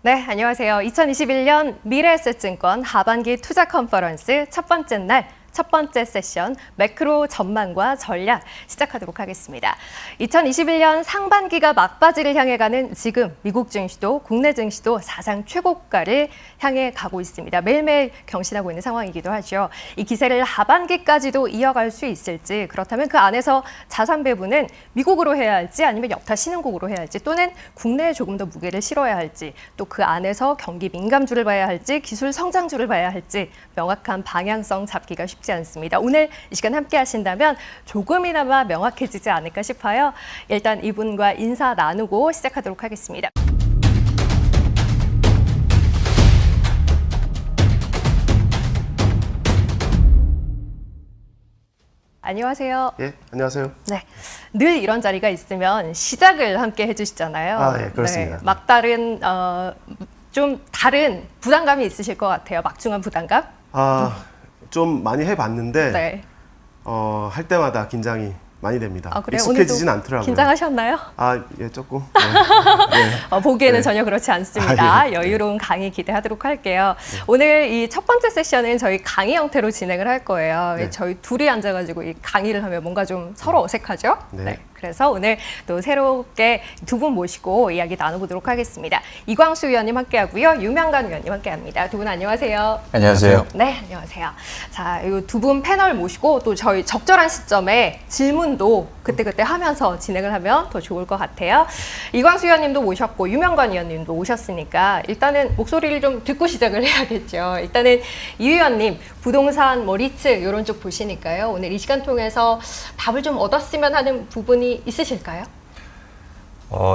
네, 안녕하세요. 2021년 미래에셋증권 하반기 투자 컨퍼런스 첫 번째 날, 첫 번째 세션 매크로 전망과 전략 시작하도록 하겠습니다. 2021년 상반기가 막바지를 향해 가는 지금 미국 증시도 국내 증시도 사상 최고가를 향해 가고 있습니다. 매일매일 경신하고 있는 상황이기도 하죠. 이 기세를 하반기까지도 이어갈 수 있을지, 그렇다면 그 안에서 자산 배분은 미국으로 해야 할지 아니면 역타 신흥국으로 해야 할지, 또는 국내에 조금 더 무게를 실어야 할지, 또 그 안에서 경기 민감주를 봐야 할지 기술 성장주를 봐야 할지 명확한 방향성 잡기가 쉽지 않습니다. 오늘 이 시간 함께 하신다면 조금이나마 명확해지지 않을까 싶어요. 일단 이분과 인사 나누고 시작하도록 하겠습니다. 안녕하세요. 예, 안녕하세요. 네, 늘 이런 자리가 있으면 시작을 함께 해주시잖아요. 아, 예, 그렇습니다. 네, 막다른 좀 다른 부담감이 있으실 것 같아요. 막중한 부담감? 좀 많이 해봤는데 네. 할 때마다 긴장이 많이 됩니다. 아, 그래요? 익숙해지진 오늘도 않더라고요. 긴장하셨나요? 예, 조금. 네. 보기에는 네. 전혀 그렇지 않습니다. 예. 여유로운 강의 기대하도록 할게요. 오늘 이 첫 번째 세션은 저희 강의 형태로 진행을 할 거예요. 네. 저희 둘이 앉아가지고 이 강의를 하면 뭔가 좀 서로 어색하죠? 네. 그래서 오늘 또 새롭게 두 분 모시고 이야기 나눠보도록 하겠습니다. 이광수 위원님 함께하고요. 유명관 위원님 함께합니다. 두 분 안녕하세요. 안녕하세요. 네, 안녕하세요. 자, 이 두 분 패널 모시고 또 저희 적절한 시점에 질문도 그때그때 하면서 진행을 하면 더 좋을 것 같아요. 이광수 위원님도 모셨고 유명관 위원님도 오셨으니까 일단은 목소리를 좀 듣고 시작을 해야겠죠. 일단은 이 위원님, 부동산, 리츠 이런 쪽 보시니까요. 오늘 이 시간 통해서 답을 좀 얻었으면 하는 부분이 있으실까요?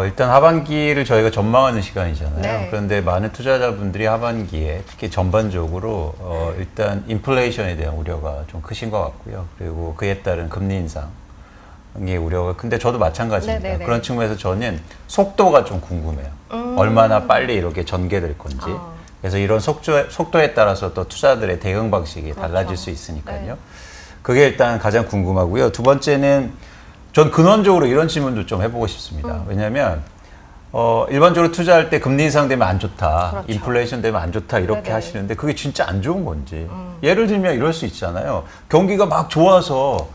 일단 하반기를 저희가 전망하는 시간이잖아요. 네. 그런데 많은 투자자분들이 하반기에 특히 전반적으로 일단 인플레이션에 대한 우려가 좀 크신 것 같고요. 그리고 그에 따른 금리 인상의 우려가 큰데 저도 마찬가지입니다. 네네네. 그런 측면에서 저는 속도가 좀 궁금해요. 얼마나 빨리 이렇게 전개될 건지. 그래서 이런 속도에 따라서 또 투자들의 대응 방식이 달라질 그렇죠. 수 있으니까요. 네. 그게 일단 가장 궁금하고요. 두 번째는 전 근원적으로 이런 질문도 좀 해보고 싶습니다. 왜냐하면 일반적으로 투자할 때 금리 인상되면 안 좋다, 그렇죠. 인플레이션 되면 안 좋다 이렇게 네네. 하시는데 그게 진짜 안 좋은 건지. 예를 들면 이럴 수 있잖아요. 경기가 막 좋아서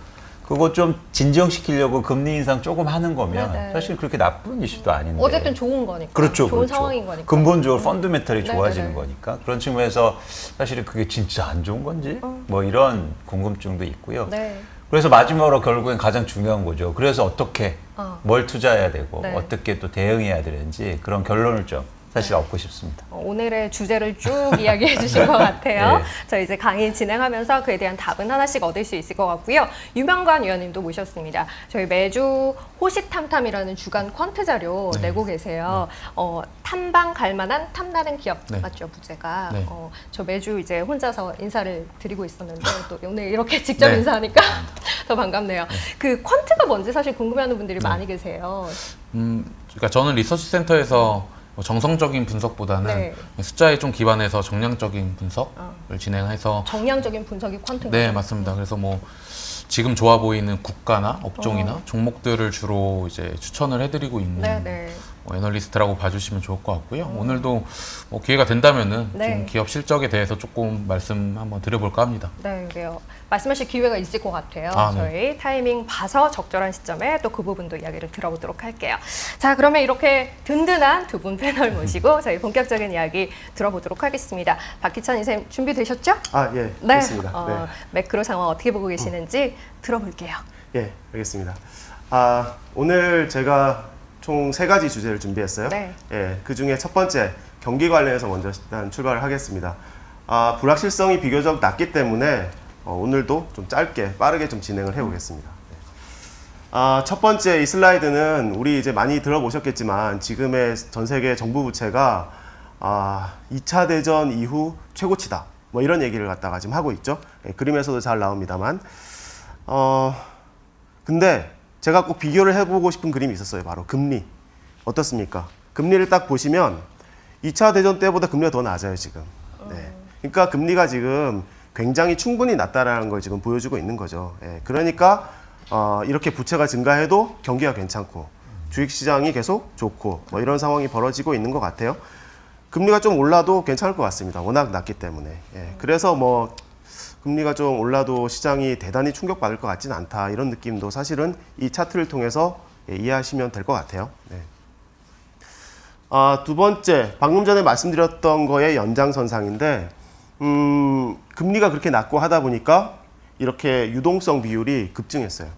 그거 좀 진정시키려고 금리 인상 조금 하는 거면 네네. 사실 그렇게 나쁜 이슈도 아닌데. 어쨌든 좋은 거니까. 그렇죠, 좋은 그렇죠. 상황인 거니까. 근본적으로 펀더멘털이 네네네. 좋아지는 거니까. 그런 측면에서 사실은 그게 진짜 안 좋은 건지 뭐 이런 궁금증도 있고요. 네. 그래서 마지막으로 결국엔 가장 중요한 거죠. 그래서 어떻게 뭘 투자해야 되고 네. 어떻게 또 대응해야 되는지 그런 결론을 좀 사실 얻고 싶습니다. 오늘의 주제를 쭉 이야기해 주신 것 같아요. 네. 저 이제 강의 진행하면서 그에 대한 답은 하나씩 얻을 수 있을 것 같고요. 유명관 위원님도 모셨습니다. 저희 매주 호시탐탐이라는 주간 퀀트 자료 내고 계세요. 탐방 갈 만한 탐나는 기업 맞죠, 부제가. 네. 저 매주 이제 혼자서 인사를 드리고 있었는데 또 오늘 이렇게 직접 네. 인사하니까 더 반갑네요. 그 퀀트가 뭔지 사실 궁금해하는 분들이 많이 계세요. 그러니까 저는 리서치 센터에서 정성적인 분석보다는 네. 숫자에 좀 기반해서 정량적인 분석을 진행해서 정량적인 분석이 퀀트인가요? 네 맞습니다. 그래서 뭐 지금 좋아 보이는 국가나 업종이나 종목들을 주로 이제 추천을 해드리고 있는 네네. 애널리스트라고 봐주시면 좋을 것 같고요. 오늘도 뭐 기회가 된다면은 네. 좀 기업 실적에 대해서 조금 말씀 한번 드려볼까 합니다. 네, 그래요. 말씀하실 기회가 있을 것 같아요. 아, 네. 저희 타이밍 봐서 적절한 시점에 또 그 부분도 이야기를 들어보도록 할게요. 자, 그러면 이렇게 든든한 두 분 패널 모시고 저희 본격적인 이야기 들어보도록 하겠습니다. 박희찬 선생님 준비되셨죠? 예, 네. 됐습니다. 네. 매크로 상황 어떻게 보고 계시는지 들어볼게요. 예, 알겠습니다. 오늘 제가 총 3가지 주제를 준비했어요. 네. 예, 그 중에 첫 번째 경기 관련해서 먼저 일단 출발을 하겠습니다. 불확실성이 비교적 낮기 때문에 오늘도 좀 짧게 빠르게 좀 진행을 해보겠습니다. 첫 번째 이 슬라이드는 우리 이제 많이 들어보셨겠지만 지금의 전 세계 정부 부채가 2차 대전 이후 최고치다. 뭐 이런 얘기를 갖다가 지금 하고 있죠. 예, 그림에서도 잘 나옵니다만. 근데 제가 꼭 비교를 해보고 싶은 그림이 있었어요. 바로 금리. 어떻습니까? 금리를 딱 보시면 2차 대전 때보다 금리가 더 낮아요, 지금. 네. 그러니까 금리가 지금 굉장히 충분히 낮다라는 걸 지금 보여주고 있는 거죠. 예, 그러니까 이렇게 부채가 증가해도 경기가 괜찮고 주식시장이 계속 좋고 뭐 이런 상황이 벌어지고 있는 것 같아요. 금리가 좀 올라도 괜찮을 것 같습니다. 워낙 낮기 때문에. 예, 그래서 뭐 금리가 좀 올라도 시장이 대단히 충격받을 것 같지는 않다. 이런 느낌도 사실은 이 차트를 통해서 이해하시면 될 것 같아요. 네. 두 번째, 방금 전에 말씀드렸던 거의 연장선상인데 금리가 그렇게 낮고 하다 보니까 이렇게 유동성 비율이 급증했어요.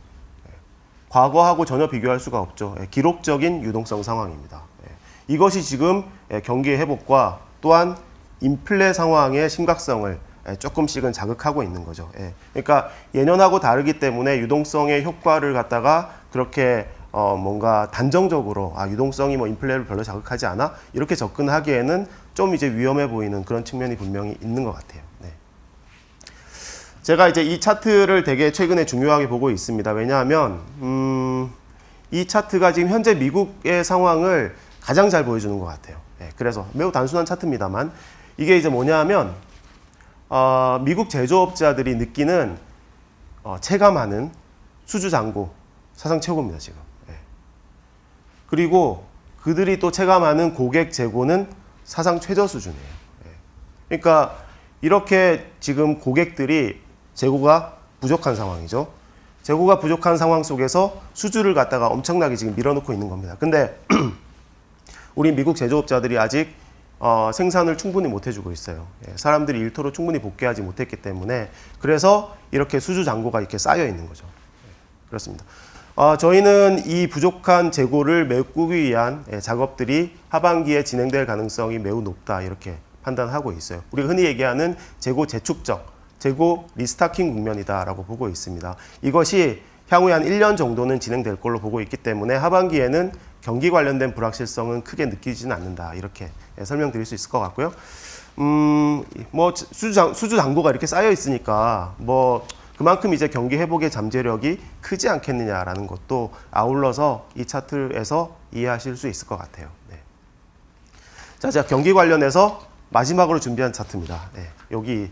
과거하고 전혀 비교할 수가 없죠. 기록적인 유동성 상황입니다. 이것이 지금 경기 회복과 또한 인플레 상황의 심각성을 조금씩은 자극하고 있는 거죠. 그러니까 예년하고 다르기 때문에 유동성의 효과를 갖다가 그렇게 뭔가 단정적으로 유동성이 뭐 인플레를 별로 자극하지 않아 이렇게 접근하기에는 좀 이제 위험해 보이는 그런 측면이 분명히 있는 것 같아요. 네. 제가 이제 이 차트를 되게 최근에 중요하게 보고 있습니다. 왜냐하면 이 차트가 지금 현재 미국의 상황을 가장 잘 보여주는 것 같아요. 네. 그래서 매우 단순한 차트입니다만 이게 이제 뭐냐하면 미국 제조업자들이 느끼는 체감하는 수주 잔고 사상 최고입니다 지금. 네. 그리고 그들이 또 체감하는 고객 재고는 사상 최저 수준이에요. 네. 그러니까 이렇게 지금 고객들이 재고가 부족한 상황이죠. 재고가 부족한 상황 속에서 수주를 갖다가 엄청나게 지금 밀어놓고 있는 겁니다. 근데 우리 미국 제조업자들이 아직 생산을 충분히 못 해주고 있어요. 사람들이 일터로 충분히 복귀하지 못했기 때문에 그래서 이렇게 수주 잔고가 이렇게 쌓여 있는 거죠. 그렇습니다. 저희는 이 부족한 재고를 메꾸기 위한 작업들이 하반기에 진행될 가능성이 매우 높다 이렇게 판단하고 있어요. 우리가 흔히 얘기하는 재고 재축적, 재고 리스타킹 국면이다라고 보고 있습니다. 이것이 향후에 한 1년 정도는 진행될 걸로 보고 있기 때문에 하반기에는 경기 관련된 불확실성은 크게 느끼지는 않는다 이렇게 설명드릴 수 있을 것 같고요. 뭐 수주 잔고가 이렇게 쌓여 있으니까 뭐 그만큼 이제 경기 회복의 잠재력이 크지 않겠느냐라는 것도 아울러서 이 차트에서 이해하실 수 있을 것 같아요. 네. 자, 제가 경기 관련해서 마지막으로 준비한 차트입니다. 네. 여기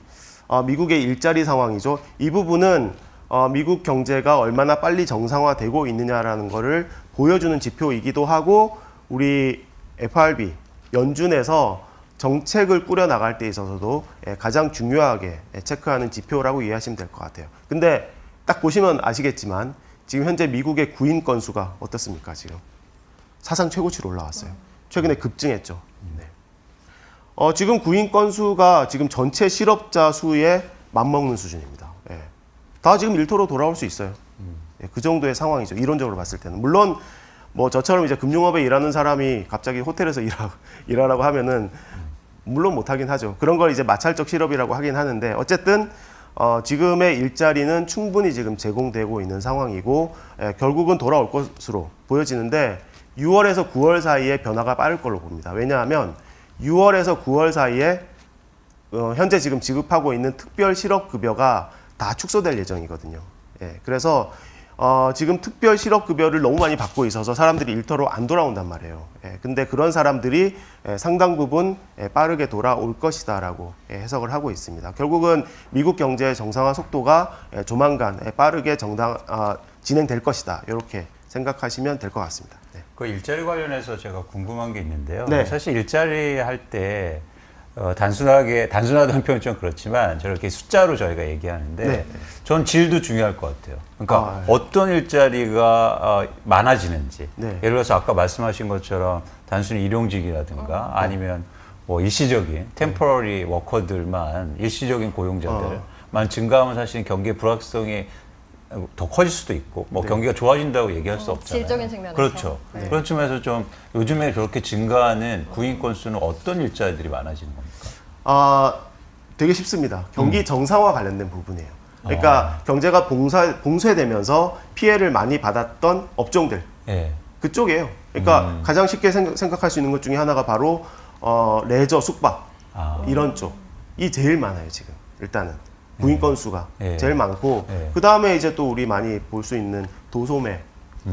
미국의 일자리 상황이죠. 이 부분은 미국 경제가 얼마나 빨리 정상화되고 있느냐라는 것을 보여주는 지표이기도 하고 우리 FRB 연준에서 정책을 꾸려나갈 때 있어서도 가장 중요하게 체크하는 지표라고 이해하시면 될 것 같아요. 근데 딱 보시면 아시겠지만 지금 현재 미국의 구인 건수가 어떻습니까? 지금 사상 최고치로 올라왔어요. 최근에 급증했죠. 네. 지금 구인 건수가 지금 전체 실업자 수에 맞먹는 수준입니다. 네. 다 지금 일터로 돌아올 수 있어요. 네, 그 정도의 상황이죠. 이론적으로 봤을 때는. 물론 뭐 저처럼 이제 금융업에 일하는 사람이 갑자기 호텔에서 일하라고 하면은 물론 못하긴 하죠. 그런 걸 이제 마찰적 실업이라고 하긴 하는데 어쨌든 지금의 일자리는 충분히 지금 제공되고 있는 상황이고 결국은 돌아올 것으로 보여지는데 6월에서 9월 사이에 변화가 빠를 걸로 봅니다. 왜냐하면 6월에서 9월 사이에 현재 지금 지급하고 있는 특별 실업급여가 다 축소될 예정이거든요. 그래서 지금 특별 실업급여를 너무 많이 받고 있어서 사람들이 일터로 안 돌아온단 말이에요. 근데 그런 사람들이 상당 부분 빠르게 돌아올 것이다라고 해석을 하고 있습니다. 결국은 미국 경제의 정상화 속도가 조만간 빠르게 진행될 것이다. 이렇게 생각하시면 될 것 같습니다. 네. 그 일자리 관련해서 제가 궁금한 게 있는데요. 네. 사실 일자리 할 때 단순하다는 표현 좀 그렇지만 저렇게 숫자로 저희가 얘기하는데 네. 전 질도 중요할 것 같아요. 그러니까 어떤 일자리가 많아지는지 네. 예를 들어서 아까 말씀하신 것처럼 단순히 일용직이라든가 아니면 뭐 일시적인 템포러리 워커들만 일시적인 고용자들만 증가하면 사실 경기의 불확실성이 더 커질 수도 있고 뭐 경기가 좋아진다고 얘기할 수 없잖아요. 질적인 측면에서. 그렇죠. 네. 그런 측면에서 좀 요즘에 그렇게 증가하는 구인 건수는 어떤 일자리들이 많아지는 겁니까? 되게 쉽습니다. 경기 정상화 관련된 부분이에요. 그러니까 경제가 봉쇄되면서 피해를 많이 받았던 업종들 예. 그쪽이에요. 그러니까 가장 쉽게 생각할 수 있는 것 중에 하나가 바로 레저, 숙박 이런 쪽이 제일 많아요 지금. 일단은 구인 건수가 제일 많고 그 다음에 이제 또 우리 많이 볼 수 있는 도소매,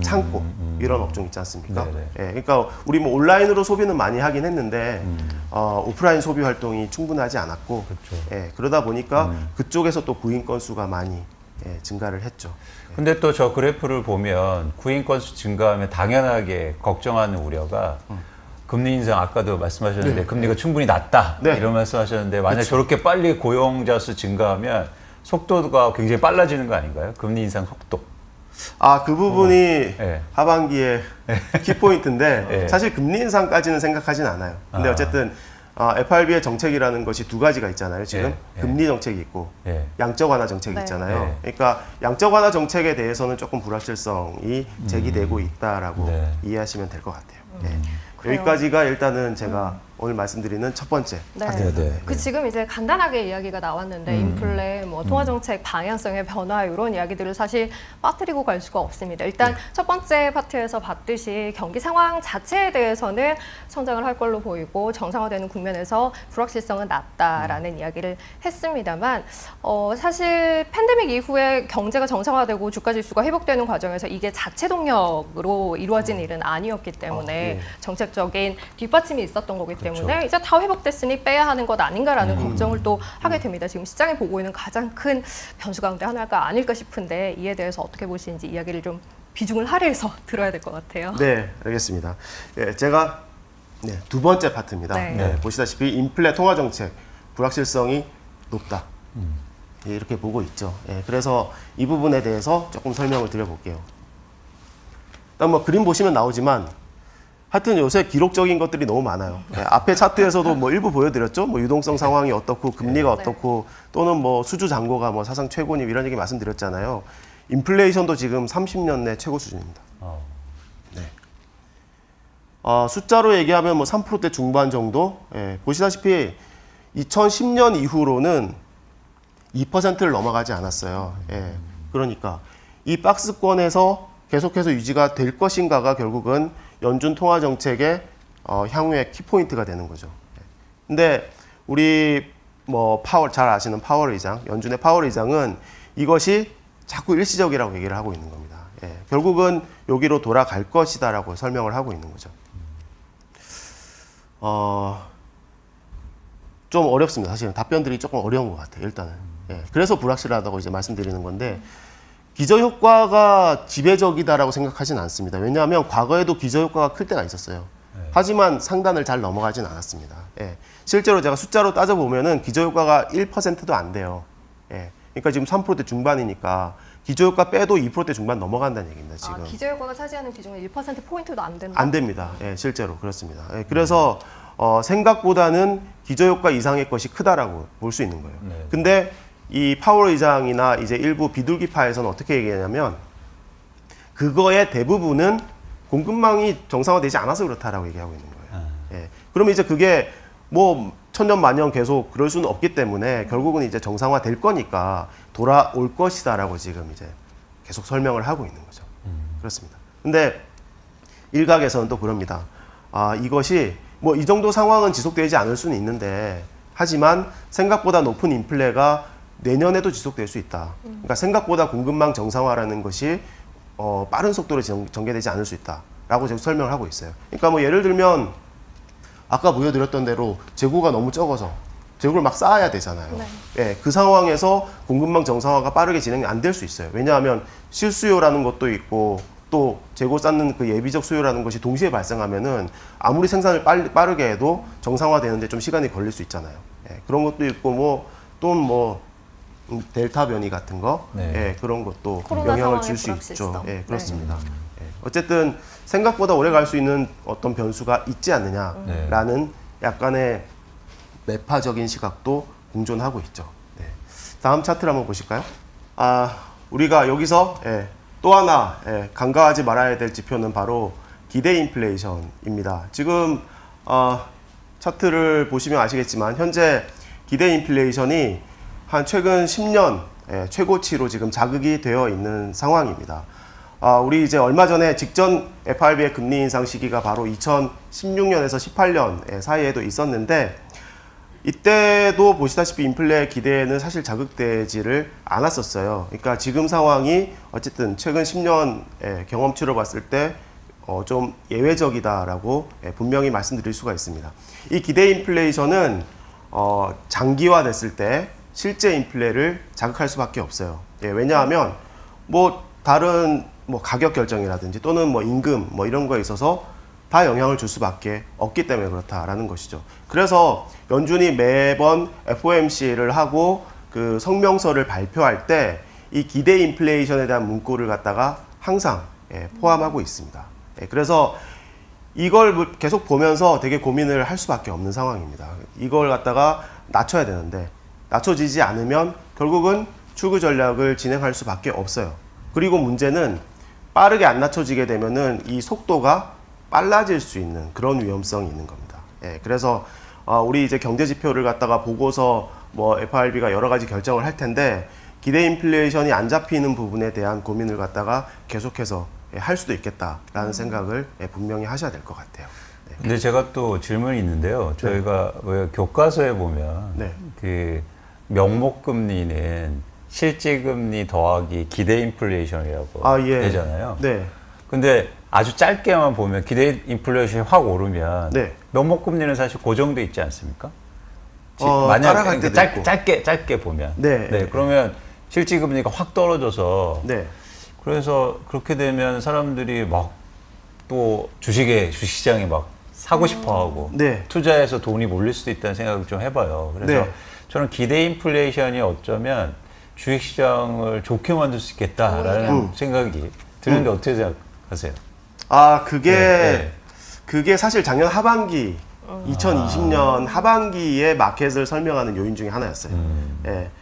창고 이런 업종 있지 않습니까? 그러니까 우리 뭐 온라인으로 소비는 많이 하긴 했는데 오프라인 소비 활동이 충분하지 않았고 그러다 보니까 그쪽에서 또 구인 건수가 많이 증가를 했죠. 근데 또 저 그래프를 보면 구인 건수 증가하면 당연하게 걱정하는 우려가 금리 인상 아까도 말씀하셨는데 금리가 충분히 낮다 네. 이런 말씀하셨는데 만약 저렇게 빨리 고용자 수 증가하면 속도가 굉장히 빨라지는 거 아닌가요? 금리 인상 속도. 그 부분이 네. 하반기의 키포인트인데 네. 사실 금리 인상까지는 생각하진 않아요. 근데 어쨌든 FRB의 정책이라는 것이 두 가지가 있잖아요. 지금 네. 금리 정책이 있고 양적 완화 정책이 네. 있잖아요. 네. 그러니까 양적 완화 정책에 대해서는 조금 불확실성이 제기되고 있다라고 네. 이해하시면 될 것 같아요. 네. 그래요. 여기까지가 일단은 제가 오늘 말씀드리는 첫 번째 네. 파트입니다. 네, 네. 그 지금 이제 간단하게 이야기가 나왔는데 인플레, 뭐 통화정책 방향성의 변화 이런 이야기들을 사실 빠뜨리고 갈 수가 없습니다. 일단 첫 번째 파트에서 봤듯이 경기 상황 자체에 대해서는 성장을 할 걸로 보이고 정상화되는 국면에서 불확실성은 낮다라는 이야기를 했습니다만 사실 팬데믹 이후에 경제가 정상화되고 주가 지수가 회복되는 과정에서 이게 자체 동력으로 이루어진 일은 아니었기 때문에 네. 정책적인 뒷받침이 있었던 거기 때문에 그렇죠. 이제 다 회복됐으니 빼야 하는 것 아닌가라는 걱정을 또 하게 됩니다. 지금 시장이 보고 있는 가장 큰 변수 가운데 하나가 아닐까 싶은데 이에 대해서 어떻게 보시는지 이야기를 좀 비중을 할애해서 들어야 될 것 같아요. 네, 알겠습니다. 제가 두 번째 파트입니다. 네. 보시다시피 인플레 통화 정책 불확실성이 높다. 이렇게 보고 있죠. 그래서 이 부분에 대해서 조금 설명을 드려볼게요. 일단 뭐 그림 보시면 나오지만 하여튼 요새 기록적인 것들이 너무 많아요. 앞에 차트에서도 뭐 일부 보여드렸죠. 뭐 유동성 상황이 어떻고 금리가 어떻고 또는 뭐 수주 잔고가 뭐 사상 최고니 이런 얘기 말씀드렸잖아요. 인플레이션도 지금 30년 내 최고 수준입니다. 숫자로 얘기하면 뭐 3%대 중반 정도. 보시다시피 2010년 이후로는 2%를 넘어가지 않았어요. 그러니까 이 박스권에서 계속해서 유지가 될 것인가가 결국은 연준 통화 정책의 향후의 키포인트가 되는 거죠. 근데 우리 뭐 잘 아시는 파월 의장, 연준의 파월 의장은 이것이 자꾸 일시적이라고 얘기를 하고 있는 겁니다. 결국은 여기로 돌아갈 것이다라고 설명을 하고 있는 거죠. 좀 어렵습니다. 사실은 답변들이 조금 어려운 것 같아요. 일단은. 그래서 불확실하다고 이제 말씀드리는 건데 기저효과가 지배적이다라고 생각하진 않습니다. 왜냐하면 과거에도 기저효과가 클 때가 있었어요. 하지만 상단을 잘 넘어가진 않았습니다. 실제로 제가 숫자로 따져보면은 기저효과가 1%도 안 돼요. 그러니까 지금 3%대 중반이니까 기저효과 빼도 2%대 중반 넘어간다는 얘기입니다. 지금. 기저효과가 차지하는 비중은 1%포인트도 안 된다? 안 됩니다. 실제로 그렇습니다. 그래서 생각보다는 기저효과 이상의 것이 크다라고 볼 수 있는 거예요. 근데 이 파월 의장이나 이제 일부 비둘기파에서는 어떻게 얘기하냐면 그거의 대부분은 공급망이 정상화되지 않아서 그렇다라고 얘기하고 있는 거예요. 그러면 이제 그게 뭐 천년만년 계속 그럴 수는 없기 때문에 결국은 이제 정상화될 거니까 돌아올 것이다라고 지금 이제 계속 설명을 하고 있는 거죠. 그렇습니다. 근데 일각에서는 또 그럽니다. 이것이 뭐 이 정도 상황은 지속되지 않을 수는 있는데 하지만 생각보다 높은 인플레가 내년에도 지속될 수 있다. 그러니까 생각보다 공급망 정상화라는 것이 빠른 속도로 전개되지 않을 수 있다라고 지금 설명을 하고 있어요. 그러니까 뭐 예를 들면 아까 보여드렸던 대로 재고가 너무 적어서 재고를 막 쌓아야 되잖아요. 그 상황에서 공급망 정상화가 빠르게 진행이 안 될 수 있어요. 왜냐하면 실수요라는 것도 있고 또 재고 쌓는 그 예비적 수요라는 것이 동시에 발생하면은 아무리 생산을 빠르게 해도 정상화되는데 좀 시간이 걸릴 수 있잖아요. 그런 것도 있고 또 델타 변이 같은 거 그런 것도 영향을 줄 수 있죠. 그렇습니다. 어쨌든 생각보다 오래 갈 수 있는 어떤 변수가 있지 않느냐라는 약간의 매파적인 시각도 공존하고 있죠. 다음 차트를 한번 보실까요? 우리가 여기서 또 하나 간과하지 말아야 될 지표는 바로 기대 인플레이션입니다. 지금 차트를 보시면 아시겠지만 현재 기대 인플레이션이 한 최근 10년 최고치로 지금 자극이 되어 있는 상황입니다. 우리 이제 얼마 전에 직전 FRB의 금리 인상 시기가 바로 2016년에서 18년 사이에도 있었는데 이때도 보시다시피 인플레 기대는 사실 자극되지를 않았었어요. 그러니까 지금 상황이 어쨌든 최근 10년 경험치로 봤을 때 좀 예외적이다라고 분명히 말씀드릴 수가 있습니다. 이 기대 인플레이션은 장기화됐을 때 실제 인플레를 자극할 수밖에 없어요. 왜냐하면 뭐 다른 뭐 가격 결정이라든지 또는 뭐 임금 뭐 이런 거에 있어서 다 영향을 줄 수밖에 없기 때문에 그렇다라는 것이죠. 그래서 연준이 매번 FOMC를 하고 그 성명서를 발표할 때 이 기대 인플레이션에 대한 문구를 갖다가 항상 포함하고 있습니다. 그래서 이걸 계속 보면서 되게 고민을 할 수밖에 없는 상황입니다. 이걸 갖다가 낮춰야 되는데 낮춰지지 않으면 결국은 출구 전략을 진행할 수밖에 없어요. 그리고 문제는 빠르게 안 낮춰지게 되면은 이 속도가 빨라질 수 있는 그런 위험성이 있는 겁니다. 그래서 우리 이제 경제 지표를 갖다가 보고서 뭐 FRB가 여러 가지 결정을 할 텐데 기대 인플레이션이 안 잡히는 부분에 대한 고민을 갖다가 계속해서 할 수도 있겠다라는 생각을 분명히 하셔야 될 것 같아요. 근데 제가 또 질문이 있는데요. 저희가 왜 교과서에 보면 네. 그 명목금리는 실질금리 더하기 기대 인플레이션이라고 예. 되잖아요. 네. 근데 아주 짧게만 보면 기대 인플레이션이 확 오르면 네. 명목금리는 사실 고정돼 있지 않습니까? 따라갈 때도 있고. 짧게 보면. 네. 그러면 실질금리가 확 떨어져서 네. 그래서 그렇게 되면 사람들이 막 또 주식시장에 막 사고 싶어 하고 네. 투자해서 돈이 몰릴 수도 있다는 생각을 좀 해봐요. 그래서 네. 저는 기대 인플레이션이 어쩌면 주식시장을 좋게 만들 수 있겠다라는 생각이 드는데 어떻게 생각하세요? 그게 사실 작년 하반기 2020년 하반기에 마켓을 설명하는 요인 중에 하나였어요.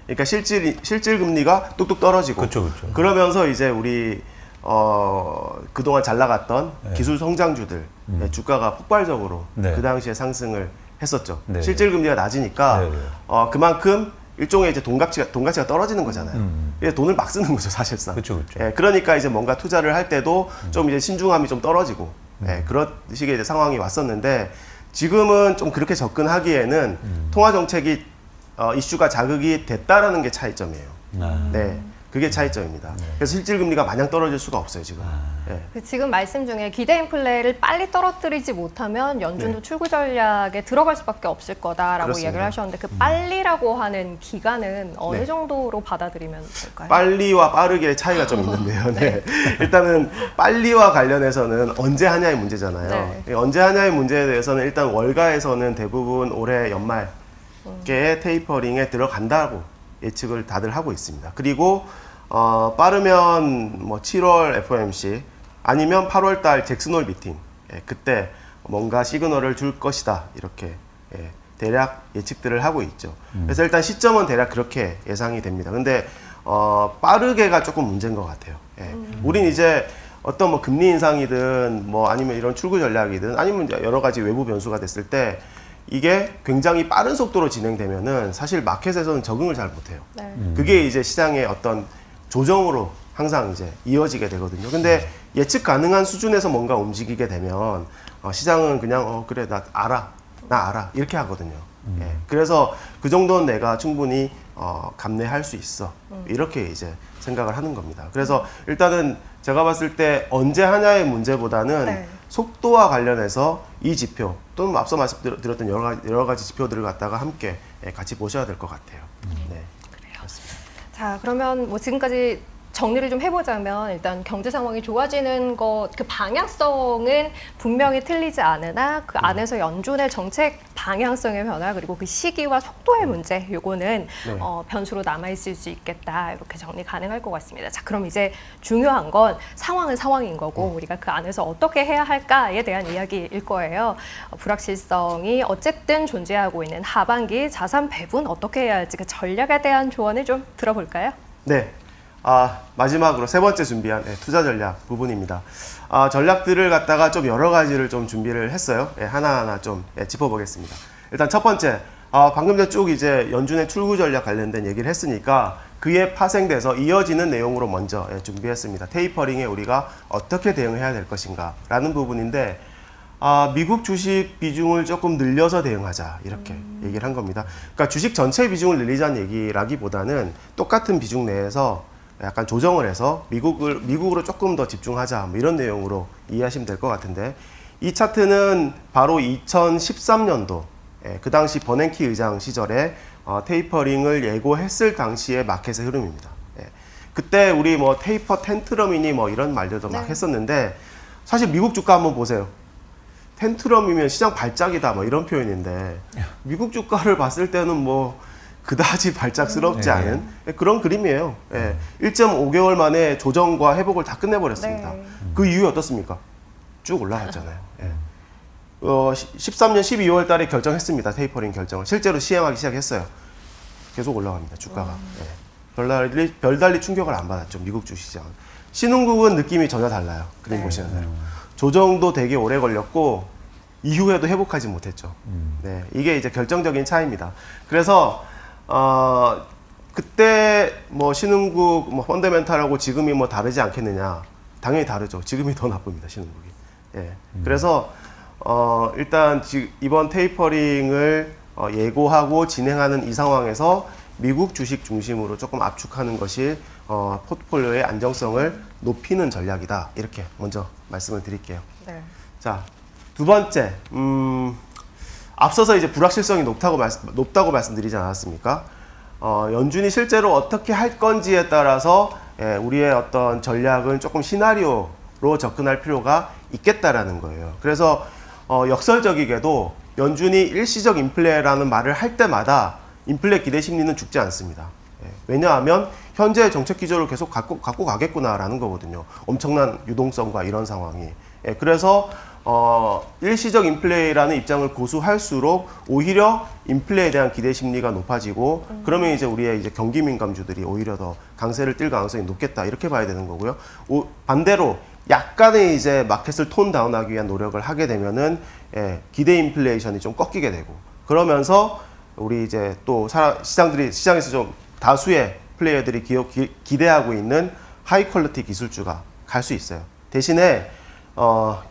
그러니까 실질 금리가 뚝뚝 떨어지고 그렇죠. 그러면서 이제 우리 그동안 잘 나갔던 기술 성장주들 주가가 폭발적으로 네. 그 당시에 상승을 했었죠. 네. 실질 금리가 낮으니까 네. 그만큼 일종의 이제 돈 가치가 떨어지는 거잖아요. 이제 돈을 막 쓰는 거죠, 사실상. 그렇죠. 그러니까 이제 뭔가 투자를 할 때도 좀 이제 신중함이 좀 떨어지고 그런 식의 이제 상황이 왔었는데 지금은 좀 그렇게 접근하기에는 통화 정책이 이슈가 자극이 됐다라는 게 차이점이에요. 네. 그게 차이점입니다. 그래서 실질 금리가 마냥 떨어질 수가 없어요, 지금. 지금 말씀 중에 기대 인플레를 빨리 떨어뜨리지 못하면 연준도 네. 출구 전략에 들어갈 수밖에 없을 거다라고 그렇습니다. 이야기를 하셨는데 그 빨리라고 하는 기간은 어느 네. 정도로 받아들이면 될까요? 빨리와 빠르게의 차이가 좀 있는데요. 네. 일단은 빨리와 관련해서는 언제 하냐의 문제잖아요. 언제 하냐의 문제에 대해서는 일단 월가에서는 대부분 올해 연말께 테이퍼링에 들어간다고 예측을 다들 하고 있습니다. 그리고 빠르면 뭐 7월 FOMC 아니면 8월 달 잭슨홀 미팅 그때 뭔가 시그널을 줄 것이다 이렇게 대략 예측들을 하고 있죠. 그래서 일단 시점은 대략 그렇게 예상이 됩니다. 근데 빠르게가 조금 문제인 것 같아요. 우린 이제 어떤 뭐 금리 인상이든 뭐 아니면 이런 출구 전략이든 아니면 여러 가지 외부 변수가 됐을 때 이게 굉장히 빠른 속도로 진행되면은 사실 마켓에서는 적응을 잘 못해요. 그게 이제 시장의 어떤 조정으로 항상 이제 이어지게 되거든요. 근데 예측 가능한 수준에서 뭔가 움직이게 되면 시장은 그냥 그래 나 알아 이렇게 하거든요. 그래서 그 정도는 내가 충분히 감내할 수 있어 이렇게 이제 생각을 하는 겁니다. 그래서 일단은 제가 봤을 때 언제 하냐의 문제보다는 속도와 관련해서 이 지표 또는 앞서 말씀드렸던 여러 가지 지표들을 갖다가 함께 같이 보셔야 될 것 같아요. 네. 자, 그러면 뭐 지금까지 정리를 좀 해보자면 일단 경제 상황이 좋아지는 것, 그 방향성은 분명히 틀리지 않으나 그 안에서 연준의 정책 방향성의 변화 그리고 그 시기와 속도의 문제 요거는 변수로 남아있을 수 있겠다 이렇게 정리 가능할 것 같습니다. 자, 그럼 이제 중요한 건 상황은 상황인 거고 우리가 그 안에서 어떻게 해야 할까에 대한 이야기일 거예요. 불확실성이 어쨌든 존재하고 있는 하반기 자산 배분 어떻게 해야 할지 그 전략에 대한 조언을 좀 들어볼까요? 네. 마지막으로 세 번째 준비한 투자 전략 부분입니다. 전략들을 갖다가 좀 여러 가지를 좀 준비를 했어요. 하나하나 좀 짚어보겠습니다. 일단 첫 번째, 방금 전 쭉 이제 연준의 출구 전략 관련된 얘기를 했으니까 그에 파생돼서 이어지는 내용으로 먼저 준비했습니다. 테이퍼링에 우리가 어떻게 대응해야 될 것인가 라는 부분인데 미국 주식 비중을 조금 늘려서 대응하자 이렇게 얘기를 한 겁니다. 그러니까 주식 전체 비중을 늘리자는 얘기라기보다는 똑같은 비중 내에서 약간 조정을 해서 미국으로 조금 더 집중하자 뭐 이런 내용으로 이해하시면 될 것 같은데 이 차트는 바로 2013년도 그 당시 버냉키 의장 시절에 테이퍼링을 예고했을 당시의 마켓의 흐름입니다. 그때 우리 뭐 테이퍼 텐트럼이니 뭐 이런 말들도 막 했었는데 사실 미국 주가 한번 보세요. 펜트럼이면 시장 발작이다 뭐 이런 표현인데 미국 주가를 봤을 때는 뭐 그다지 발작스럽지 않은 그런 그림이에요. 1.5개월 만에 조정과 회복을 다 끝내버렸습니다. 네. 그 이후에 어떻습니까? 쭉 올라갔잖아요. 13년 12월 달에 결정했습니다. 테이퍼링 결정을. 실제로 시행하기 시작했어요. 계속 올라갑니다. 주가가. 별달리 충격을 안 받았죠. 미국 주시장은. 신흥국은 느낌이 전혀 달라요. 그림 보시는 대로. 조정도 되게 오래 걸렸고 이후에도 회복하지 못했죠. 네, 이게 이제 결정적인 차이입니다. 그래서 그때 뭐 신흥국 뭐 펀더멘탈하고 지금이 뭐 다르지 않겠느냐? 당연히 다르죠. 지금이 더 나쁩니다. 신흥국이. 그래서 일단 이번 테이퍼링을 예고하고 진행하는 이 상황에서 미국 주식 중심으로 조금 압축하는 것이 포트폴리오의 안정성을 높이는 전략이다. 이렇게 먼저 말씀을 드릴게요. 네. 자, 두 번째, 앞서서 이제 불확실성이 높다고 말씀드리지 않았습니까? 연준이 실제로 어떻게 할 건지에 따라서 우리의 어떤 전략은 조금 시나리오로 접근할 필요가 있겠다라는 거예요. 그래서 역설적이게도 연준이 일시적 인플레라는 말을 할 때마다 인플레 기대 심리는 죽지 않습니다. 왜냐하면 현재 정책 기조를 계속 갖고 가겠구나라는 거거든요. 엄청난 유동성과 이런 상황이. 그래서 일시적 인플레이라는 입장을 고수할수록 오히려 인플레에 대한 기대 심리가 높아지고 그러면 이제 우리의 이제 경기 민감주들이 오히려 더 강세를 띨 가능성이 높겠다 이렇게 봐야 되는 거고요. 반대로 약간의 이제 마켓을 톤 다운하기 위한 노력을 하게 되면은 기대 인플레이션이 좀 꺾이게 되고 그러면서 우리 이제 또 시장에서 좀 다수의 플레이어들이 기대하고 있는 하이 퀄리티 기술주가 갈 수 있어요. 대신에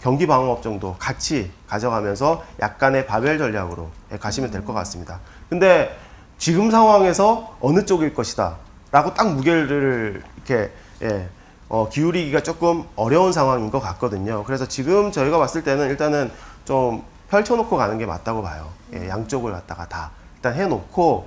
경기 방어업 정도 같이 가져가면서 약간의 바벨 전략으로 가시면 될 것 같습니다. 근데 지금 상황에서 어느 쪽일 것이다 라고 딱 무게를 이렇게 기울이기가 조금 어려운 상황인 것 같거든요. 그래서 지금 저희가 봤을 때는 일단은 좀 펼쳐놓고 가는 게 맞다고 봐요. 양쪽을 갖다가 다 일단 해놓고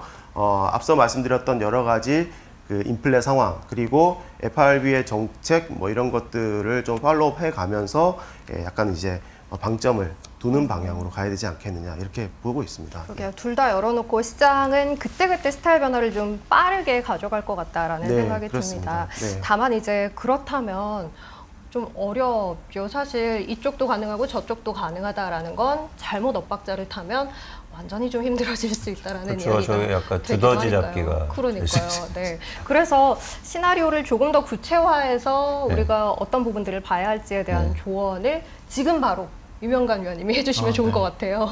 앞서 말씀드렸던 여러 가지 그 인플레 상황 그리고 FRB의 정책 뭐 이런 것들을 좀 팔로우업 해가면서 약간 이제 방점을 두는 방향으로 가야 되지 않겠느냐 이렇게 보고 있습니다. 그러게요. 둘 다 열어놓고 시장은 그때그때 스타일 변화를 좀 빠르게 가져갈 것 같다라는 생각이 그렇습니다. 듭니다. 다만 이제 그렇다면 좀 어렵죠. 사실 이쪽도 가능하고 저쪽도 가능하다라는 건 잘못 엇박자를 타면 완전히 좀 힘들어질 수 있다라는 그렇죠. 이야기가 저게 약간 되기도 두더지 하니까요. 잡기가 그러니까요. 네. 그래서 시나리오를 조금 더 구체화해서 우리가 어떤 부분들을 봐야 할지에 대한 조언을 지금 바로 유명관 위원님이 해주시면 좋을 것 같아요.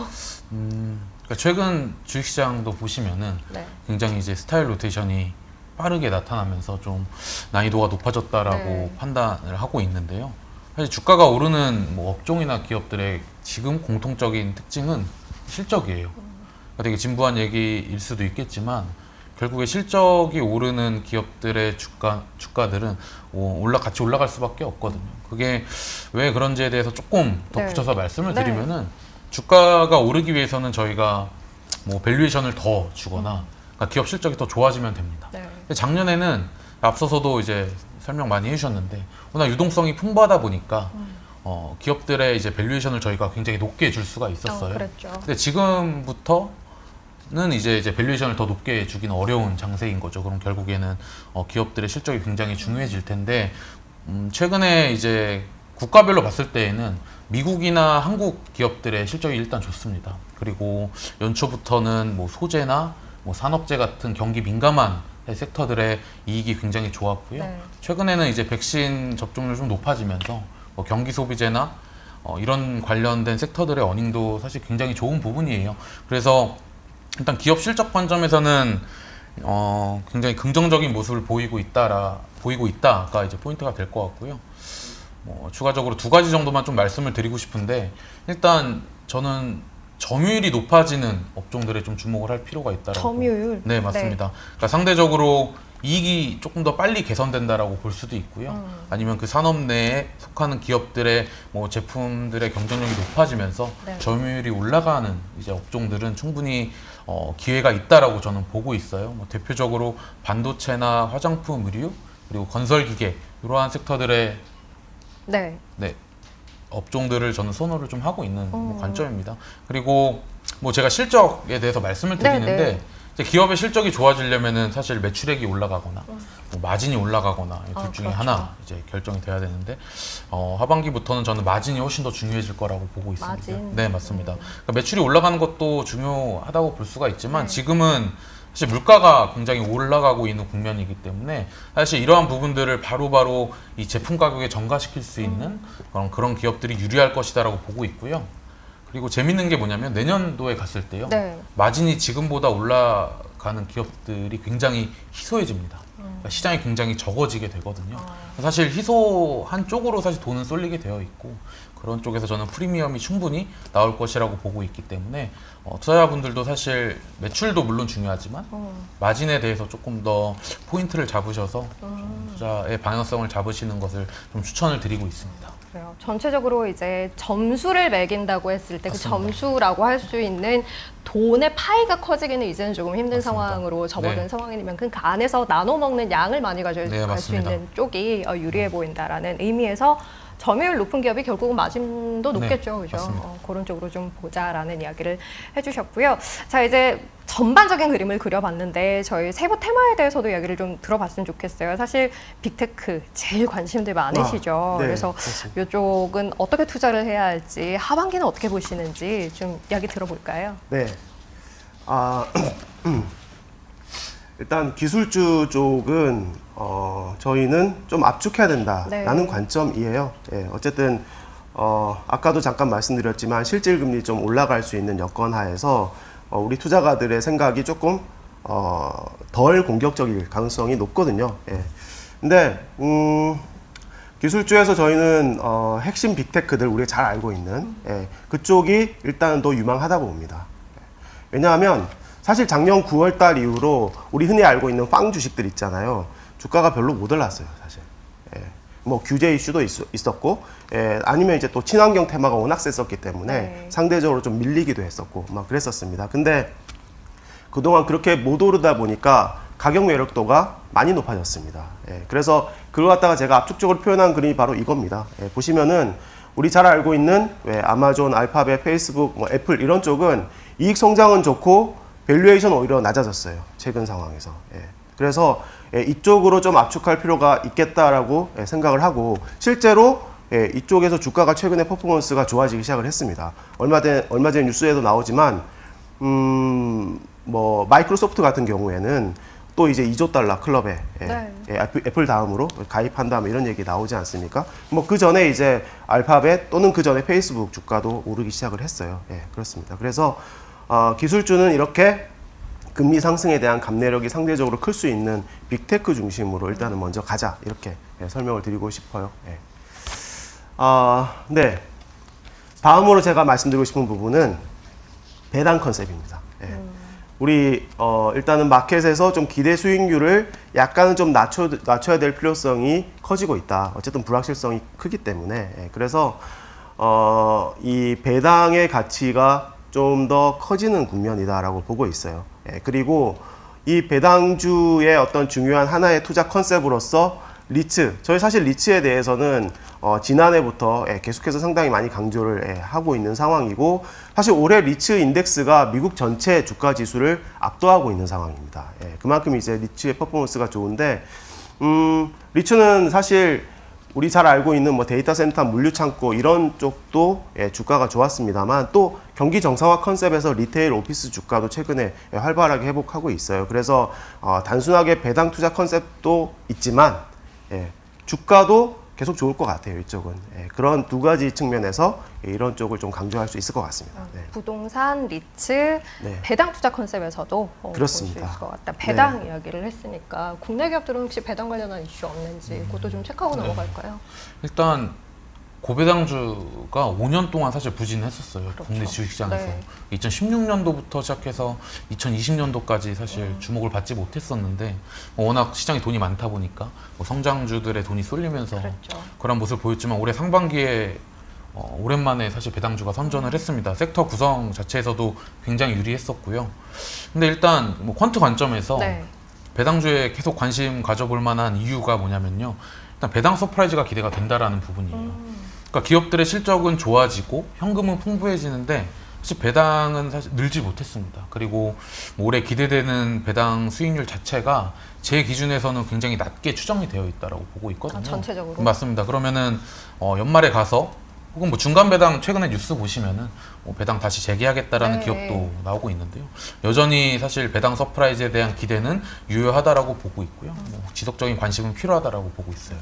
그러니까 최근 주식시장도 보시면은 굉장히 이제 스타일 로테이션이 빠르게 나타나면서 좀 난이도가 높아졌다라고 판단을 하고 있는데요. 사실 주가가 오르는 뭐 업종이나 기업들의 지금 공통적인 특징은 실적이에요. 그러니까 되게 진부한 얘기일 수도 있겠지만 결국에 실적이 오르는 기업들의 주가들은 같이 올라갈 수밖에 없거든요. 그게 왜 그런지에 대해서 조금 덧붙여서 말씀을 드리면은 주가가 오르기 위해서는 저희가 뭐 밸류에이션을 더 주거나 그러니까 기업 실적이 더 좋아지면 됩니다. 근데 작년에는 앞서서도 이제 설명 많이 해주셨는데 워낙 유동성이 풍부하다 보니까 기업들의 이제 밸류에이션을 저희가 굉장히 높게 줄 수가 있었어요. 그랬죠. 근데 지금부터는 이제 밸류에이션을 더 높게 주기는 어려운 장세인 거죠. 그럼 결국에는 기업들의 실적이 굉장히 중요해질 텐데 최근에 이제 국가별로 봤을 때에는 미국이나 한국 기업들의 실적이 일단 좋습니다. 그리고 연초부터는 뭐 소재나 뭐 산업재 같은 경기 민감한 섹터들의 이익이 굉장히 좋았고요. 최근에는 이제 백신 접종률이 좀 높아지면서 뭐 경기 소비재나 이런 관련된 sek터들의 어닝도 사실 굉장히 좋은 부분이에요. 그래서 일단 기업 실적 관점에서는 굉장히 긍정적인 모습을 보이고 있다가 이제 포인트가 될 것 같고요. 추가적으로 두 가지 정도만 좀 말씀을 드리고 싶은데 일단 저는 점유율이 높아지는 업종들에 좀 주목을 할 필요가 있다라고. 점유율? 네, 맞습니다. 그러니까 상대적으로 이익이 조금 더 빨리 개선된다라고 볼 수도 있고요. 아니면 그 산업 내에 속하는 기업들의 뭐 제품들의 경쟁력이 높아지면서 점유율이 올라가는 이제 업종들은 충분히 기회가 있다라고 저는 보고 있어요. 뭐 대표적으로 반도체나 화장품, 의류 그리고 건설기계 이러한 섹터들의 업종들을 저는 선호를 좀 하고 있는 관점입니다. 그리고 뭐 제가 실적에 대해서 말씀을 드리는데 네. 이제 기업의 실적이 좋아지려면은 사실 매출액이 올라가거나 뭐 마진이 올라가거나 이 둘 중에 그렇죠. 하나 이제 결정이 돼야 되는데 하반기부터는 저는 마진이 훨씬 더 중요해질 거라고 보고 있습니다. 마진. 네, 맞습니다. 그러니까 매출이 올라가는 것도 중요하다고 볼 수가 있지만 네. 지금은 사실 물가가 굉장히 올라가고 있는 국면이기 때문에 사실 이러한 부분들을 바로바로 이 제품 가격에 전가시킬 수 있는 그런 기업들이 유리할 것이다라고 보고 있고요. 그리고 재밌는 게 뭐냐면 내년도에 갔을 때요. 네. 마진이 지금보다 올라가는 기업들이 굉장히 희소해집니다. 그러니까 시장이 굉장히 적어지게 되거든요. 사실 희소한 쪽으로 사실 돈은 쏠리게 되어 있고 그런 쪽에서 저는 프리미엄이 충분히 나올 것이라고 보고 있기 때문에 투자자분들도 사실 매출도 물론 중요하지만 마진에 대해서 조금 더 포인트를 잡으셔서 좀 투자의 방향성을 잡으시는 것을 좀 추천을 드리고 있습니다. 그래요. 전체적으로 이제 점수를 매긴다고 했을 때 그 맞습니다. 점수라고 할 수 있는 돈의 파이가 커지기는 이제는 조금 힘든 맞습니다. 상황으로 접어든 네. 상황이면 그 안에서 나눠 먹는 양을 많이 가져갈 네, 수 맞습니다. 있는 쪽이 유리해 보인다라는 의미에서 점유율 높은 기업이 결국은 마진도 네, 높겠죠, 그죠? 맞습니다. 그런 쪽으로 좀 보자라는 이야기를 해주셨고요. 자, 이제 전반적인 그림을 그려봤는데 저희 세부 테마에 대해서도 이야기를 좀 들어봤으면 좋겠어요. 사실 빅테크 제일 관심들 많으시죠. 네, 그래서 그렇습니다. 이쪽은 어떻게 투자를 해야 할지, 하반기는 어떻게 보시는지 좀 이야기 들어볼까요? 네. 일단 기술주 쪽은 저희는 좀 압축해야 된다라는 네. 관점이에요. 예, 어쨌든 아까도 잠깐 말씀드렸지만 실질 금리 좀 올라갈 수 있는 여건 하에서 우리 투자가들의 생각이 조금 덜 공격적일 가능성이 높거든요. 예. 근데 기술주에서 저희는 핵심 빅테크들 우리가 잘 알고 있는 그쪽이 일단은 더 유망하다고 봅니다. 왜냐하면 사실 작년 9월 달 이후로 우리 흔히 알고 있는 빵 주식들 있잖아요. 주가가 별로 못 올랐어요, 사실. 뭐 규제 이슈도 있었고, 아니면 이제 또 친환경 테마가 워낙 셌었기 때문에 네. 상대적으로 좀 밀리기도 했었고, 막 그랬었습니다. 근데 그동안 그렇게 못 오르다 보니까 가격 매력도가 많이 높아졌습니다. 그래서 그걸 갖다가 제가 압축적으로 표현한 그림이 바로 이겁니다. 보시면은 우리 잘 알고 있는 아마존, 알파벳, 페이스북, 뭐 애플 이런 쪽은 이익 성장은 좋고 밸류에이션 오히려 낮아졌어요. 최근 상황에서. 그래서 이쪽으로 좀 압축할 필요가 있겠다라고 생각을 하고 실제로 이쪽에서 주가가 최근에 퍼포먼스가 좋아지기 시작을 했습니다. 얼마 전 뉴스에도 나오지만 뭐 마이크로소프트 같은 경우에는 또 이제 2조 달러 클럽에 네. 애플 다음으로 가입한다 뭐 이런 얘기 나오지 않습니까? 뭐 그 전에 이제 알파벳 또는 그 전에 페이스북 주가도 오르기 시작을 했어요. 그렇습니다. 그래서 기술주는 이렇게 금리 상승에 대한 감내력이 상대적으로 클 수 있는 빅테크 중심으로 일단은 먼저 가자 이렇게 설명을 드리고 싶어요. 네. 다음으로 제가 말씀드리고 싶은 부분은 배당 컨셉입니다. 우리 일단은 마켓에서 좀 기대 수익률을 약간은 좀 낮춰야 될 필요성이 커지고 있다. 어쨌든 불확실성이 크기 때문에 그래서 이 배당의 가치가 좀 더 커지는 국면이다라고 보고 있어요. 그리고 이 배당주의 어떤 중요한 하나의 투자 컨셉으로서 리츠, 저희 사실 리츠에 대해서는 지난해부터 계속해서 상당히 많이 강조를 하고 있는 상황이고 사실 올해 리츠 인덱스가 미국 전체 주가 지수를 압도하고 있는 상황입니다. 그만큼 이제 리츠의 퍼포먼스가 좋은데 리츠는 사실 우리 잘 알고 있는 뭐 데이터 센터, 물류 창고 이런 쪽도 주가가 좋았습니다만 또 경기 정상화 컨셉에서 리테일 오피스 주가도 최근에 활발하게 회복하고 있어요. 그래서 단순하게 배당 투자 컨셉도 있지만 주가도 계속 좋을 것 같아요. 이쪽은 그런 두 가지 측면에서 이런 쪽을 좀 강조할 수 있을 것 같습니다. 부동산, 리츠, 네. 배당 투자 컨셉에서도 볼 수 그렇습니다. 있을 것 같다. 배당 이야기를 했으니까 국내 기업들은 혹시 배당 관련한 이슈 없는지 그것도 좀 체크하고 넘어갈까요? 일단 고배당주가 5년 동안 사실 부진했었어요. 그렇죠. 국내 주식시장에서. 네. 2016년도부터 시작해서 2020년도까지 사실 주목을 받지 못했었는데 워낙 시장에 돈이 많다 보니까 뭐 성장주들의 돈이 쏠리면서 그렇죠. 그런 모습을 보였지만 올해 상반기에 오랜만에 사실 배당주가 선전을 했습니다. 섹터 구성 자체에서도 굉장히 유리했었고요. 근데 일단 뭐 퀀트 관점에서 네. 배당주에 계속 관심 가져볼 만한 이유가 뭐냐면요. 일단 배당 서프라이즈가 기대가 된다라는 부분이에요. 그러니까 기업들의 실적은 좋아지고 현금은 풍부해지는데 사실 배당은 사실 늘지 못했습니다. 그리고 뭐 올해 기대되는 배당 수익률 자체가 제 기준에서는 굉장히 낮게 추정이 되어 있다라고 보고 있거든요. 전체적으로? 맞습니다. 그러면은 연말에 가서 혹은 뭐 중간 배당 최근에 뉴스 보시면은 뭐 배당 다시 재개하겠다라는 네. 기업도 나오고 있는데요. 여전히 사실 배당 서프라이즈에 대한 기대는 유효하다라고 보고 있고요. 뭐 지속적인 관심은 필요하다라고 보고 있어요.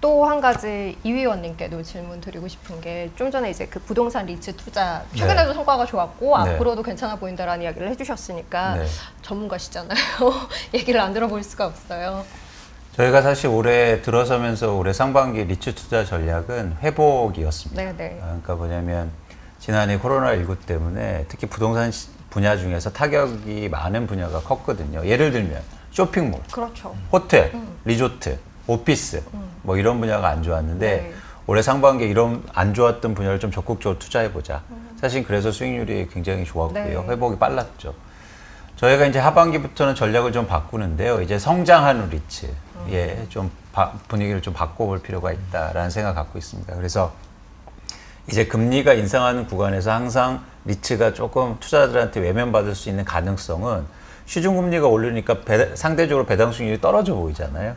또 한 가지 이 위원님께도 질문 드리고 싶은 게 좀 전에 이제 그 부동산 리츠 투자 최근에도 성과가 좋았고 네. 앞으로도 괜찮아 보인다라는 이야기를 해주셨으니까 네. 전문가시잖아요. 얘기를 안 들어볼 수가 없어요. 저희가 사실 올해 들어서면서 올해 상반기 리츠 투자 전략은 회복이었습니다. 네네. 그러니까 뭐냐면 지난해 코로나19 때문에 특히 부동산 분야 중에서 타격이 많은 분야가 컸거든요. 예를 들면 쇼핑몰, 그렇죠. 호텔, 리조트, 오피스 뭐 이런 분야가 안 좋았는데 네. 올해 상반기에 이런 안 좋았던 분야를 좀 적극적으로 투자해보자. 사실 그래서 수익률이 굉장히 좋았고요. 네. 회복이 빨랐죠. 저희가 이제 하반기부터는 전략을 좀 바꾸는데요. 이제 성장하는 리츠에 좀 분위기를 좀 바꿔볼 필요가 있다라는 생각을 갖고 있습니다. 그래서 이제 금리가 인상하는 구간에서 항상 리츠가 조금 투자자들한테 외면받을 수 있는 가능성은 시중금리가 오르니까 상대적으로 배당 수익률이 떨어져 보이잖아요.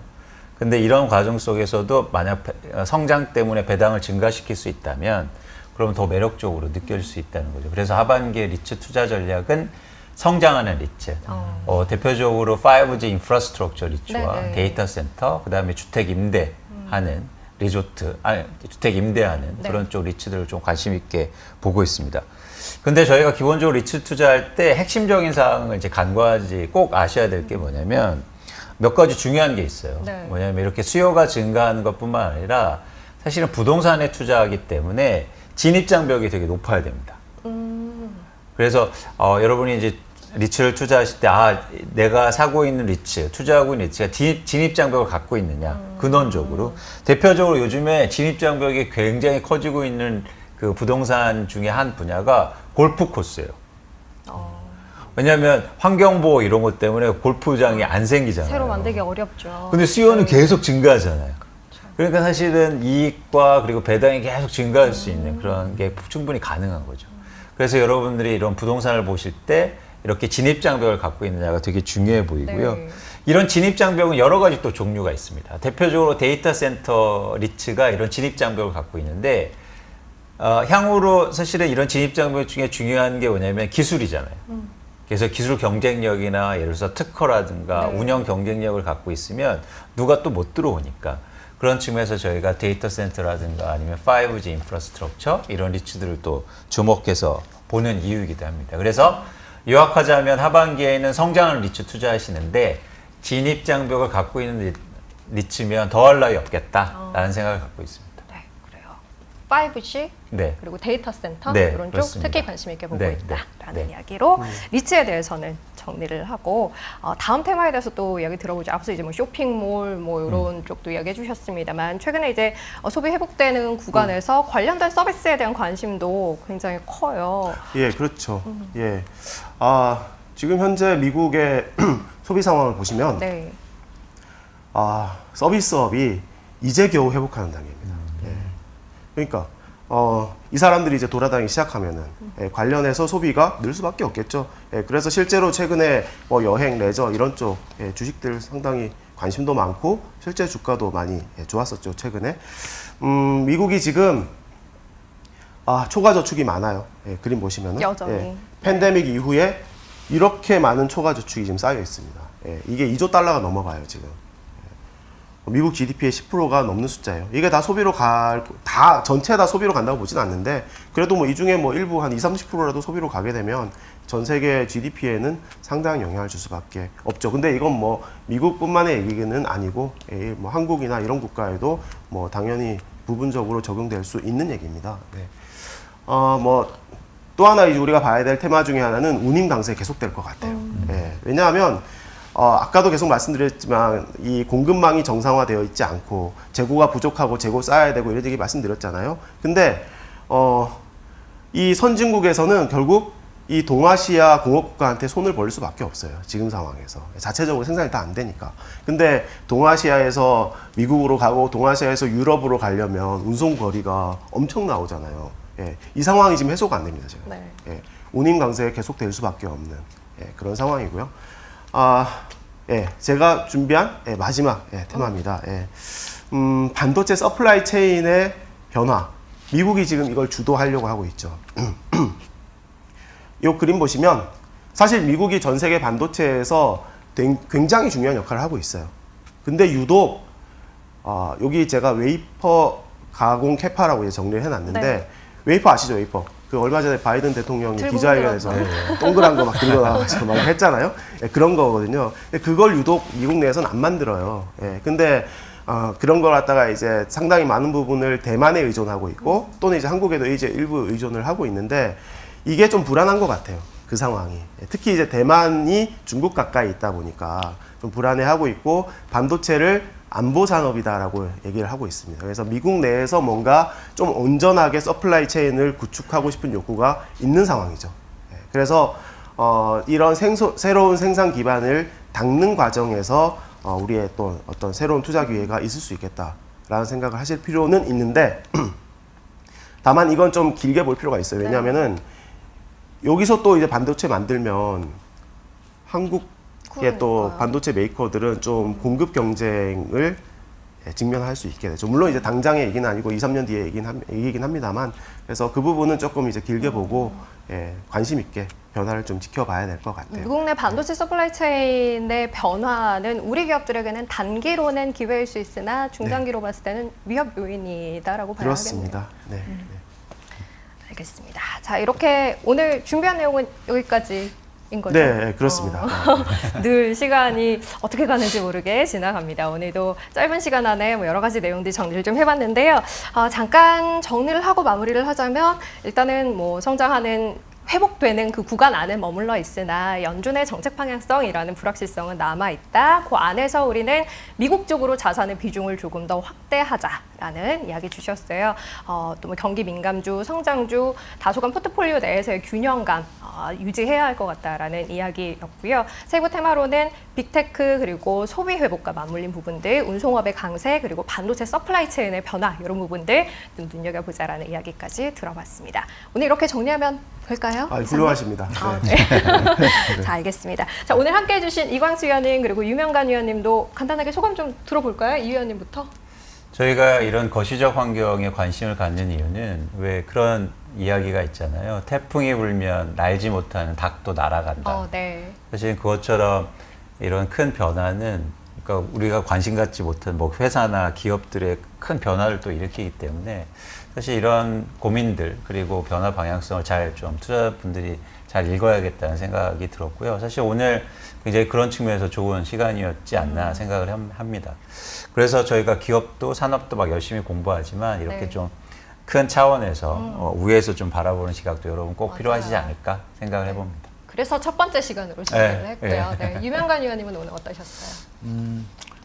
근데 이런 과정 속에서도 만약 성장 때문에 배당을 증가시킬 수 있다면 그러면 더 매력적으로 느껴질 수 있다는 거죠. 그래서 하반기에 리츠 투자 전략은 성장하는 리츠. 대표적으로 5G 인프라스트럭처 리츠와 네네. 데이터 센터, 그다음에 주택 임대하는 리조트, 주택 임대하는 네. 그런 쪽 리츠들을 좀 관심 있게 보고 있습니다. 근데 저희가 기본적으로 리츠 투자할 때 핵심적인 사항을 이제 간과하지 꼭 아셔야 될 게 뭐냐면 몇 가지 중요한 게 있어요. 네. 뭐냐면 이렇게 수요가 증가하는 것뿐만 아니라 사실은 부동산에 투자하기 때문에 진입장벽이 되게 높아야 됩니다. 그래서 여러분이 이제 리츠를 투자하실 때 내가 사고 있는 리츠, 투자하고 있는 리츠가 진입장벽을 갖고 있느냐, 근원적으로. 대표적으로 요즘에 진입장벽이 굉장히 커지고 있는 그 부동산 중에 한 분야가 골프 코스예요. 왜냐하면 환경보호 이런 것 때문에 골프장이 안 생기잖아요. 새로 만들기 어렵죠. 근데 수요는 계속 증가하잖아요. 그러니까 사실은 이익과 그리고 배당이 계속 증가할 수 있는 그런 게 충분히 가능한 거죠. 그래서 여러분들이 이런 부동산을 보실 때 이렇게 진입장벽을 갖고 있느냐가 되게 중요해 보이고요. 네. 이런 진입장벽은 여러 가지 또 종류가 있습니다. 대표적으로 데이터 센터 리츠가 이런 진입장벽을 갖고 있는데 향후로 사실은 이런 진입장벽 중에 중요한 게 뭐냐면 기술이잖아요. 그래서 기술 경쟁력이나 예를 들어서 특허라든가 네. 운영 경쟁력을 갖고 있으면 누가 또 못 들어오니까 그런 측면에서 저희가 데이터 센터라든가 아니면 5G 인프라스트럭처 이런 리츠들을 또 주목해서 보는 이유이기도 합니다. 그래서 요약하자면 하반기에는 성장하는 리츠 투자하시는데 진입장벽을 갖고 있는 리츠면 더할 나위 없겠다라는 생각을 갖고 있습니다. 네, 그래요. 5G 네. 그리고 데이터 센터 네, 이런 쪽 그렇습니다. 특히 관심 있게 보고 네, 있다라는 네. 이야기로 리츠에 대해서는 정리를 하고 다음 테마에 대해서 또 이야기 들어보죠. 앞서 이제 뭐 쇼핑몰 뭐 이런 쪽도 이야기해 주셨습니다만 최근에 이제 소비 회복되는 구간에서 관련된 서비스에 대한 관심도 굉장히 커요. 예, 그렇죠. 예. 지금 현재 미국의 소비 상황을 보시면 네. 서비스업이 이제 겨우 회복하는 단계입니다. 예. 그러니까 이 사람들이 이제 돌아다니기 시작하면은 관련해서 소비가 늘 수밖에 없겠죠. 그래서 실제로 최근에 뭐 여행, 레저 이런 쪽 주식들 상당히 관심도 많고 실제 주가도 많이 좋았었죠. 최근에 미국이 지금 초과 저축이 많아요. 그림 보시면은 여전히. 팬데믹 이후에 이렇게 많은 초과 저축이 지금 쌓여 있습니다. 이게 2조 달러가 넘어가요 지금. 미국 GDP의 10%가 넘는 숫자예요. 이게 다 소비로 전체 다 소비로 간다고 보진 않는데, 그래도 뭐 이 중에 뭐 일부 한 20-30%라도 소비로 가게 되면 전 세계 GDP에는 상당한 영향을 줄 수밖에 없죠. 근데 이건 뭐 미국뿐만의 얘기는 아니고, 뭐 한국이나 이런 국가에도 뭐 당연히 부분적으로 적용될 수 있는 얘기입니다. 네. 뭐 또 하나 이제 우리가 봐야 될 테마 중에 하나는 운임 강세 계속될 것 같아요. 왜냐하면 아까도 계속 말씀드렸지만 이 공급망이 정상화되어 있지 않고 재고가 부족하고 재고 쌓아야 되고 이런 얘기 말씀드렸잖아요. 근데 이 선진국에서는 결국 이 동아시아 공업국가한테 손을 벌릴 수밖에 없어요. 지금 상황에서. 자체적으로 생산이 다 안 되니까. 근데 동아시아에서 미국으로 가고 동아시아에서 유럽으로 가려면 운송 거리가 엄청 나오잖아요. 예, 이 상황이 지금 해소가 안 됩니다. 지금. 네. 예, 운임 강세 계속 될 수밖에 없는 그런 상황이고요. 제가 준비한 마지막 테마입니다. 반도체 서플라이 체인의 변화. 미국이 지금 이걸 주도하려고 하고 있죠. 이 그림 보시면 사실 미국이 전 세계 반도체에서 굉장히 중요한 역할을 하고 있어요. 근데 유독 여기 제가 웨이퍼 가공 캐파라고 정리를 해놨는데 네. 웨이퍼 아시죠? 웨이퍼. 그 얼마 전에 바이든 대통령이 들고 기자회견에서 동그란 거 막 들고 나와서 막 했잖아요. 그런 거거든요. 근데 그걸 유독 미국 내에서는 안 만들어요. 근데 그런 걸 갖다가 이제 상당히 많은 부분을 대만에 의존하고 있고 또는 이제 한국에도 이제 일부 의존을 하고 있는데 이게 좀 불안한 것 같아요. 그 상황이. 특히 이제 대만이 중국 가까이 있다 보니까 좀 불안해하고 있고 반도체를 안보 산업이다라고 얘기를 하고 있습니다. 그래서 미국 내에서 뭔가 좀 온전하게 서플라이 체인을 구축하고 싶은 욕구가 있는 상황이죠. 그래서 이런 새로운 생산 기반을 닦는 과정에서 우리의 또 어떤 새로운 투자 기회가 있을 수 있겠다라는 생각을 하실 필요는 있는데 다만 이건 좀 길게 볼 필요가 있어요. 왜냐하면은 여기서 또 이제 반도체 만들면 한국의 또 반도체 메이커들은 좀 공급 경쟁을 직면할 수 있게 되죠. 물론 이제 당장의 얘기는 아니고 2, 3년 뒤에 얘기긴 합니다만 그래서 그 부분은 조금 이제 길게 보고 관심 있게 변화를 좀 지켜봐야 될 것 같아요. 미국 내 반도체 서플라이 체인의 변화는 우리 기업들에게는 단기로는 기회일 수 있으나 중장기로 봤을 때는 위협 요인이다라고 봐야 그렇습니다. 하겠네요. 알겠습니다. 자, 이렇게 오늘 준비한 내용은 여기까지인 거죠? 네, 그렇습니다. 늘 시간이 어떻게 가는지 모르게 지나갑니다. 오늘도 짧은 시간 안에 뭐 여러 가지 내용들 정리를 좀 해봤는데요. 잠깐 정리를 하고 마무리를 하자면 일단은 뭐 성장하는 회복되는 그 구간 안에 머물러 있으나 연준의 정책 방향성이라는 불확실성은 남아있다. 그 안에서 우리는 미국 쪽으로 자산의 비중을 조금 더 확대하자라는 이야기 주셨어요. 또 뭐 경기 민감주, 성장주, 다소간 포트폴리오 내에서의 균형감 유지해야 할 것 같다라는 이야기였고요. 세부 테마로는 빅테크 그리고 소비 회복과 맞물린 부분들, 운송업의 강세 그리고 반도체 서플라이 체인의 변화 이런 부분들 좀 눈여겨보자라는 이야기까지 들어봤습니다. 오늘 이렇게 정리하면 될까요? 훌륭하십니다. 네. 자, 알겠습니다. 자, 오늘 함께해 주신 이광수 위원님 그리고 유명관 위원님도 간단하게 소감 좀 들어볼까요? 이 위원님부터. 저희가 이런 거시적 환경에 관심을 갖는 이유는 왜 그런 이야기가 있잖아요. 태풍이 불면 날지 못하는 닭도 날아간다. 네. 사실 그것처럼 이런 큰 변화는 그러니까 우리가 관심 갖지 못한 뭐 회사나 기업들의 큰 변화를 또 일으키기 때문에 사실 이런 고민들 그리고 변화 방향성을 잘 좀 투자분들이 잘 읽어야겠다는 생각이 들었고요. 사실 오늘 굉장히 그런 측면에서 좋은 시간이었지 않나 생각을 합니다. 그래서 저희가 기업도 산업도 막 열심히 공부하지만 이렇게 좀 큰 차원에서 위에서 좀 바라보는 시각도 여러분 꼭 필요하시지 않을까 생각을 해봅니다. 그래서 첫 번째 시간으로 준비를 했고요. 유명관 위원님은 오늘 어떠셨어요?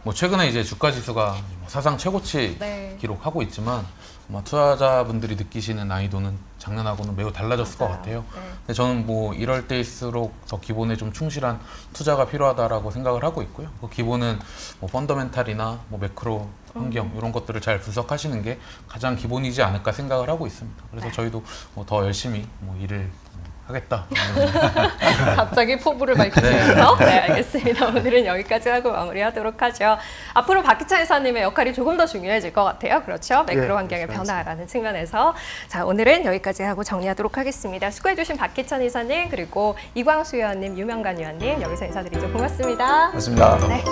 뭐 최근에 이제 주가 지수가 사상 최고치 기록하고 있지만 아마 투자자분들이 느끼시는 난이도는 작년하고는 매우 달라졌을 것 같아요. 근데 저는 뭐 이럴 때일수록 더 기본에 좀 충실한 투자가 필요하다라고 생각을 하고 있고요. 그 기본은 뭐 펀더멘탈이나 뭐 매크로 환경 이런 것들을 잘 분석하시는 게 가장 기본이지 않을까 생각을 하고 있습니다. 그래서 저희도 뭐 더 열심히 뭐 일을 하겠다. 갑자기 포부를 밝히면서 네, 알겠습니다. 오늘은 여기까지 하고 마무리하도록 하죠. 앞으로 박희찬 이사님의 역할이 조금 더 중요해질 것 같아요. 그렇죠? 매크로 환경의 변화라는 측면에서. 자, 오늘은 여기까지 하고 정리하도록 하겠습니다. 수고해주신 박희찬 이사님 그리고 이광수 위원님, 유명관 위원님 여기서 인사드리죠. 고맙습니다. 고맙습니다. 네.